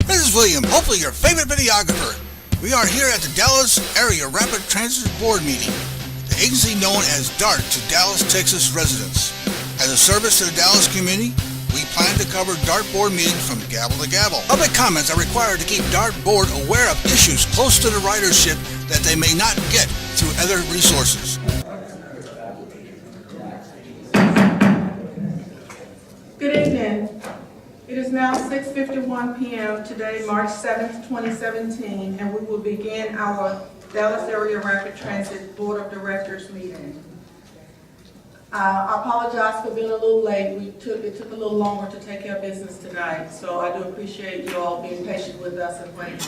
This is William, hopefully your favorite videographer. We are here at the Dallas Area Rapid Transit Board meeting, the agency known as DART to Dallas, Texas residents. As a service to the Dallas community, we plan to cover DART board meetings from gavel to gavel. Public comments are required to keep DART board aware of issues close to the ridership that they may not get through other resources. Good evening. It is now 6:51 p.m. today, March 7th, 2017, and we will begin our Dallas Area Rapid Transit Board of Directors meeting. I apologize for being a little late. It took a little longer to take care of business tonight, so I do appreciate you all being patient with us and waiting.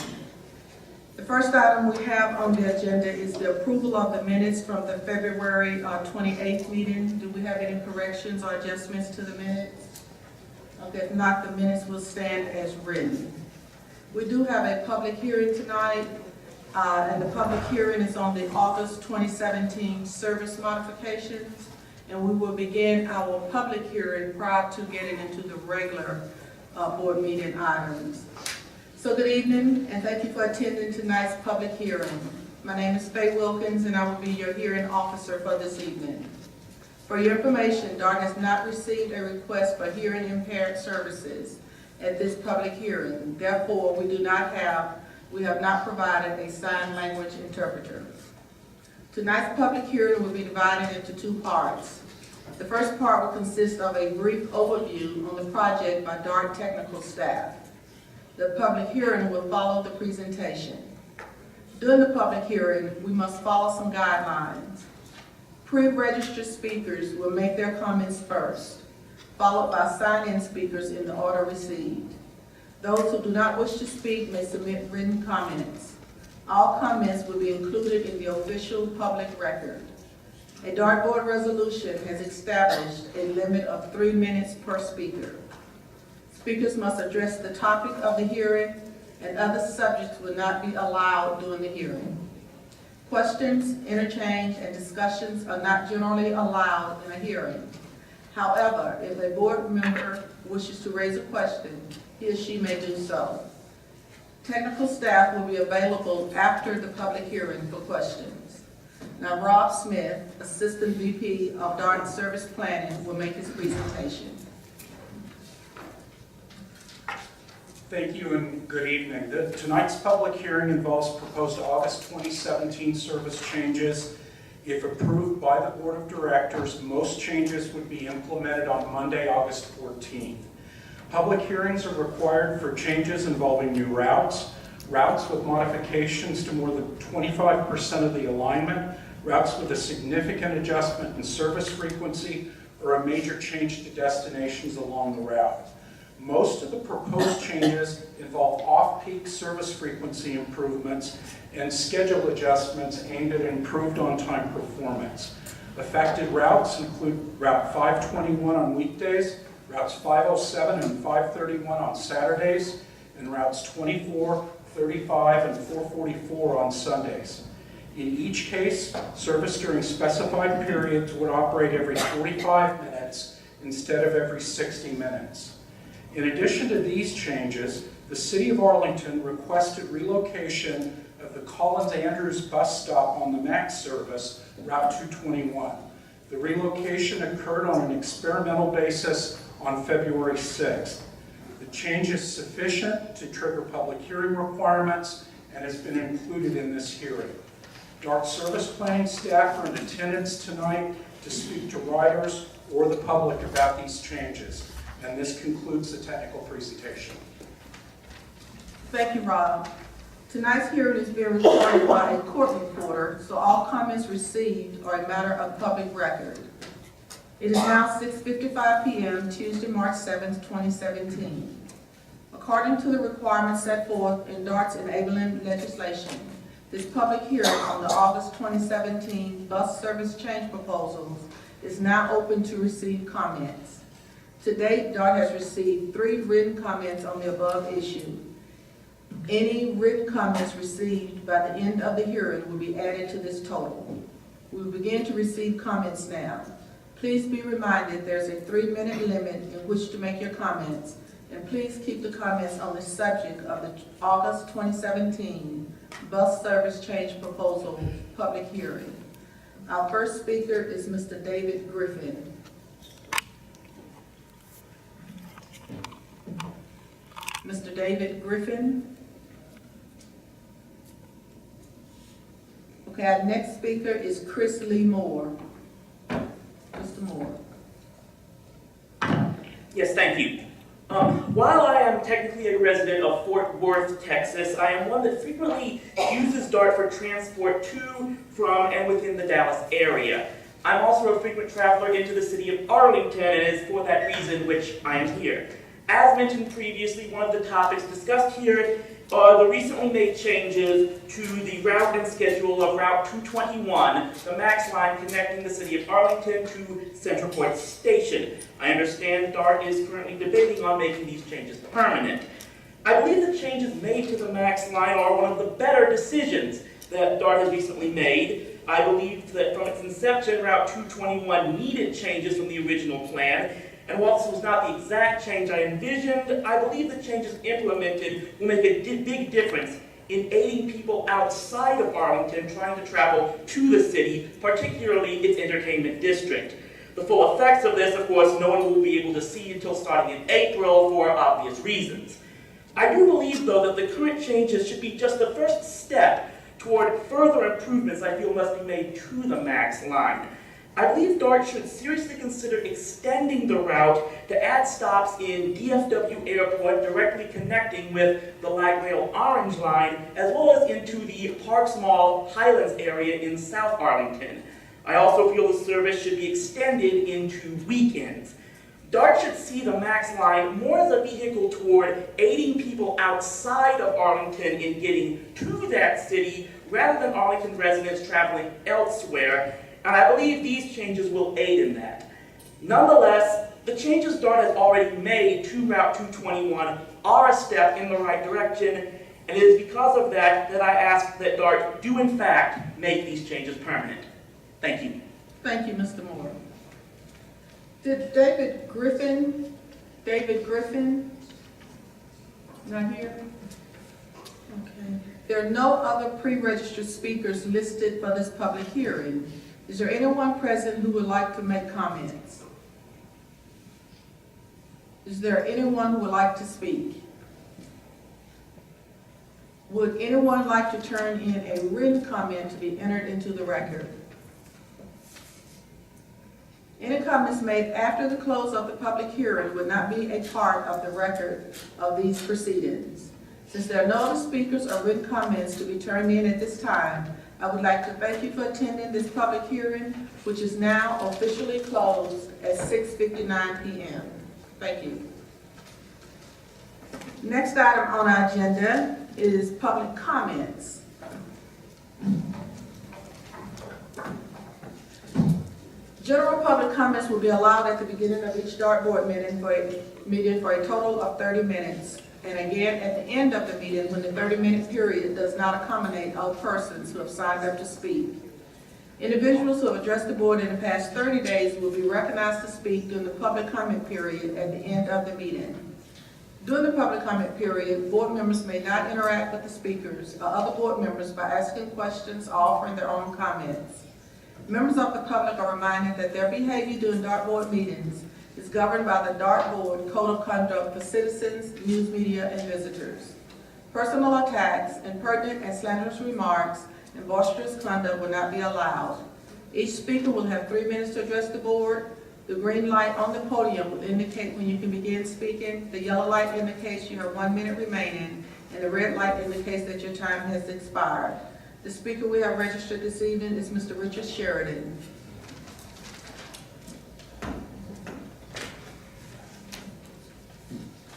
The first item we have on the agenda is the approval of the minutes from the February 28th meeting. Do we have any corrections or adjustments to the minutes? Okay, if not, the minutes will stand as written. We do have a public hearing tonight, and the public hearing is on the August 2017 service modifications, and we will begin our public hearing prior to getting into the regular board meeting items. So good evening, and thank you for attending tonight's public hearing. My name is Faye Wilkins, and I will be your hearing officer for this evening. For your information, DART has not received a request for hearing impaired services at this public hearing. Therefore, we have not provided a sign language interpreter. Tonight's public hearing will be divided into two parts. The first part will consist of a brief overview on the project by DART technical staff. The public hearing will follow the presentation. During the public hearing, we must follow some guidelines. Pre-registered speakers will make their comments first, followed by sign-in speakers in the order received. Those who do not wish to speak may submit written comments. All comments will be included in the official public record. A DART board resolution has established a limit of 3 minutes per speaker. Speakers must address the topic of the hearing, and other subjects will not be allowed during the hearing. Questions, interchange, and discussions are not generally allowed in a hearing. However, if a board member wishes to raise a question, he or she may do so. Technical staff will be available after the public hearing for questions. Now, Rob Smith, Assistant VP of DART Service Planning, will make his presentation. Thank you and good evening. Tonight's public hearing involves proposed August 2017 service changes. If approved by the Board of Directors, most changes would be implemented on Monday, August 14th. Public hearings are required for changes involving new routes, routes with modifications to more than 25% of the alignment, routes with a significant adjustment in service frequency, or a major change to destinations along the route. Most of the proposed changes involve off-peak service frequency improvements and schedule adjustments aimed at improved on-time performance. Affected routes include Route 521 on weekdays, routes 507 and 531 on Saturdays, and routes 24, 35, and 444 on Sundays. In each case, service during specified periods would operate every 45 minutes instead of every 60 minutes. In addition to these changes, the City of Arlington requested relocation of the Collins Andrews bus stop on the MAX service, Route 221. The relocation occurred on an experimental basis on February 6th. The change is sufficient to trigger public hearing requirements and has been included in this hearing. DART service planning staff are in attendance tonight to speak to riders or the public about these changes. And this concludes the technical presentation. Thank you, Rob. Tonight's hearing is being recorded by a court reporter, so all comments received are a matter of public record. It is now 6:55 p.m., Tuesday, March 7th, 2017. According to the requirements set forth in DART's enabling legislation, this public hearing on the August 2017 bus service change proposals is now open to receive comments. To date, DART has received 3 written comments on the above issue. Any written comments received by the end of the hearing will be added to this total. We will begin to receive comments now. Please be reminded there's a 3-minute limit in which to make your comments, And please keep the comments on the subject of the August 2017 bus service change proposal public hearing. Our first speaker is Mr. David Griffin. Mr. David Griffin. Okay, our next speaker is Chris Lee Moore. Mr. Moore. Yes, thank you. While I am technically a resident of Fort Worth, Texas, I am one that frequently uses DART for transport to, from, and within the Dallas area. I'm also a frequent traveler into the city of Arlington, and it is for that reason which I am here. As mentioned previously, one of the topics discussed here are the recently made changes to the route and schedule of Route 221, the MAX line connecting the city of Arlington to Central Point Station. I understand DART is currently debating on making these changes permanent. I believe the changes made to the MAX line are one of the better decisions that DART has recently made. I believe that from its inception, Route 221 needed changes from the original plan. And while this was not the exact change I envisioned, I believe the changes implemented will make a big difference in aiding people outside of Arlington trying to travel to the city, particularly its entertainment district. The full effects of this, of course, no one will be able to see until starting in April for obvious reasons. I do believe, though, that the current changes should be just the first step toward further improvements I feel must be made to the MAX line. I believe DART should seriously consider extending the route to add stops in DFW Airport directly connecting with the light rail Orange Line, as well as into the Parks Mall Highlands area in South Arlington. I also feel the service should be extended into weekends. DART should see the MAX line more as a vehicle toward aiding people outside of Arlington in getting to that city rather than Arlington residents traveling elsewhere. And I believe these changes will aid in that. Nonetheless, the changes DART has already made to Route 221 are a step in the right direction, and it is because of that that I ask that DART do in fact make these changes permanent. Thank you. Thank you, Mr. Moore. Did David Griffin not here? Okay. There are no other pre-registered speakers listed for this public hearing. Is there anyone present who would like to make comments? Is there anyone who would like to speak? Would anyone like to turn in a written comment to be entered into the record? Any comments made after the close of the public hearing would not be a part of the record of these proceedings. Since there are no other speakers or written comments to be turned in at this time, I would like to thank you for attending this public hearing, which is now officially closed at 6:59 p.m. Thank you. Next item on our agenda is public comments. General public comments will be allowed at the beginning of each DART board meeting for a total of 30 minutes. And again, at the end of the meeting, when the 30-minute period does not accommodate all persons who have signed up to speak. Individuals who have addressed the board in the past 30 days will be recognized to speak during the public comment period at the end of the meeting. During the public comment period, board members may not interact with the speakers or other board members by asking questions or offering their own comments. Members of the public are reminded that their behavior during DART board meetings is governed by the DART Board Code of Conduct for citizens, news media, and visitors. Personal attacks, impertinent and slanderous remarks, and boisterous conduct will not be allowed. Each speaker will have 3 minutes to address the board. The green light on the podium will indicate when you can begin speaking. The yellow light indicates you have 1 minute remaining, and the red light indicates that your time has expired. The speaker we have registered this evening is Mr. Richard Sheridan.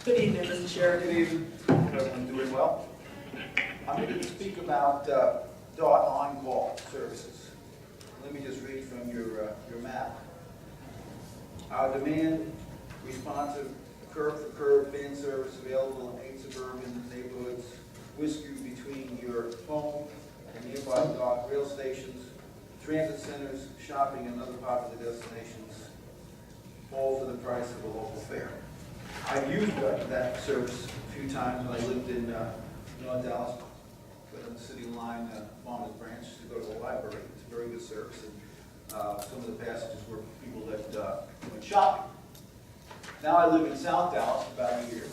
Good evening, Mr. Sheridan. Good evening. Everyone doing well? I'm going to speak about DART on-call services. Let me just read from your map. Our demand responsive curb-for-curb van service available in 8 suburban neighborhoods, whisk you between your home and nearby DART rail stations, transit centers, shopping, and other popular destinations, all for the price of a local fare. I've used that service a few times when I lived in North Dallas, but on the city line, Farmers Branch, to go to the library. It's a very good service, and some of the passages were people that went shopping. Now I live in South Dallas, about a year.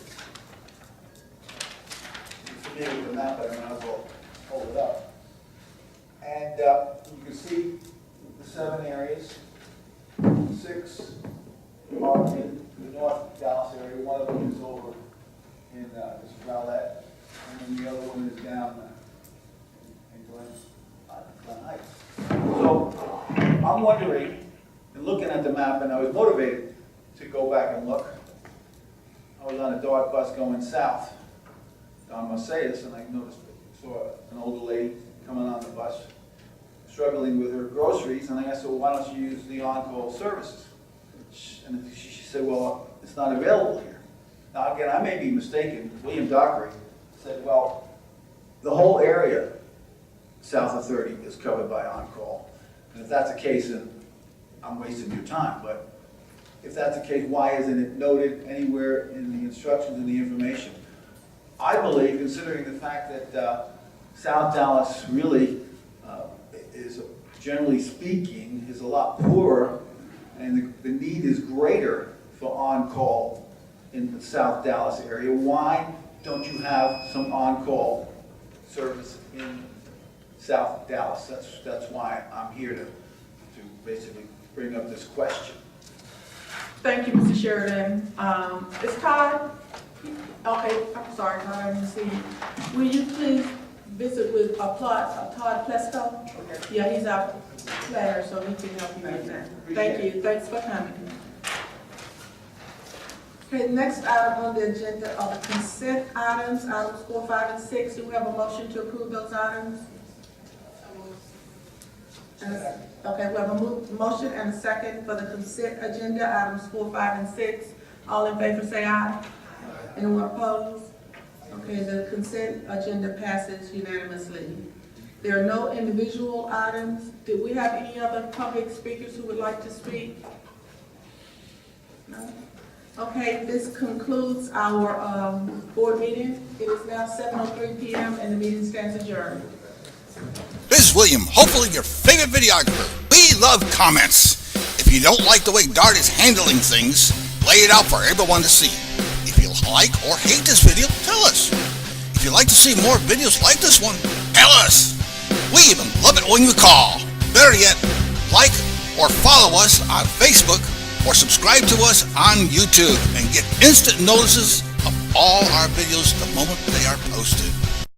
You're familiar with the map, but I might as well hold it up. And you can see the 7 areas. 6 are in the North Dallas area. One of them is over in this Rowlett, and then the other one is down in Glen Heights. So I'm wondering, and looking at the map, and I was motivated to go back and look. I was on a DART bus going south down Mercedes, and I saw an older lady coming on the bus, struggling with her groceries, and I asked her, well, why don't you use the on-call services? And she said, well, it's not available here. Now, again, I may be mistaken. William Dockery said, well, the whole area south of 30 is covered by on-call. And if that's the case, then I'm wasting your time. But if that's the case, why isn't it noted anywhere in the instructions and the information? I believe, considering the fact that South Dallas really is, generally speaking, is a lot poorer, and the need is greater for on-call in the South Dallas area. Why don't you have some on-call service in South Dallas? That's why I'm here to basically bring up this question. Thank you, Mr. Sheridan. Is Todd, okay, I'm sorry, Todd, I didn't see you. Will you please visit with Todd Plesko? Okay. Yeah, he's our planner, so he can help you with that. Thank you, thanks for coming. Okay, next item on the agenda are the consent items, items 4, 5, and 6. Do we have a motion to approve those items? Okay, we have a motion and a second for the consent agenda, items 4, 5, and 6. All in favor say aye. Anyone opposed? Okay, the consent agenda passes unanimously. There are no individual items. Do we have any other public speakers who would like to speak? No? Okay, this concludes our board meeting. It is now 7:03 p.m. and the meeting stands adjourned. This is William, hopefully your favorite videographer. We love comments. If you don't like the way Dart is handling things, lay it out for everyone to see. If you like or hate this video, tell us. If you'd like to see more videos like this one, tell us. We even love it when you call. Better yet, like or follow us on Facebook or subscribe to us on YouTube and get instant notices of all our videos the moment they are posted.